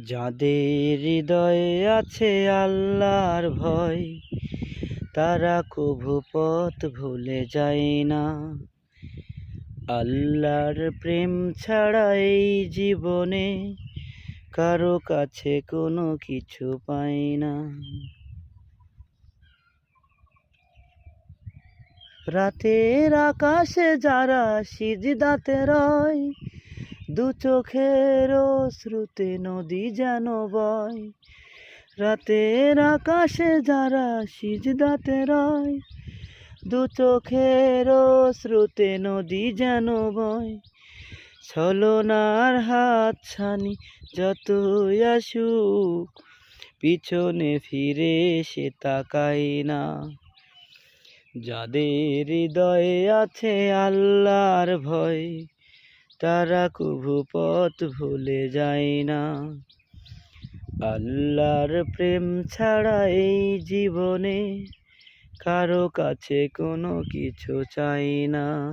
যাদের হৃদয়ে আছে আল্লাহর ভয়, তারা কভু পথ ভুলে যায় না। আল্লাহর প্রেম ছাড়া এই জীবনে কারো কাছে কোনো কিছু পাই না। রাতের আকাশে যারা সিজদাতে রয়, দু চোখের অশ্রুতে নদী যেন বয়। রাতের আকাশে যারা সিজদাতে রয়, দু চোখের অশ্রুতে নদী যেন বয়। ছলনার হাতছানি যতই আসুক, পিছনে ফিরে সে তাকায় না। যাদের হৃদয়ে আছে আল্লাহর ভয়, তারা কভু পথ ভুলে যায় না। আল্লাহর প্রেম ছাড়া এই জীবনে কারো কাছে কোনো কিছু চাই না।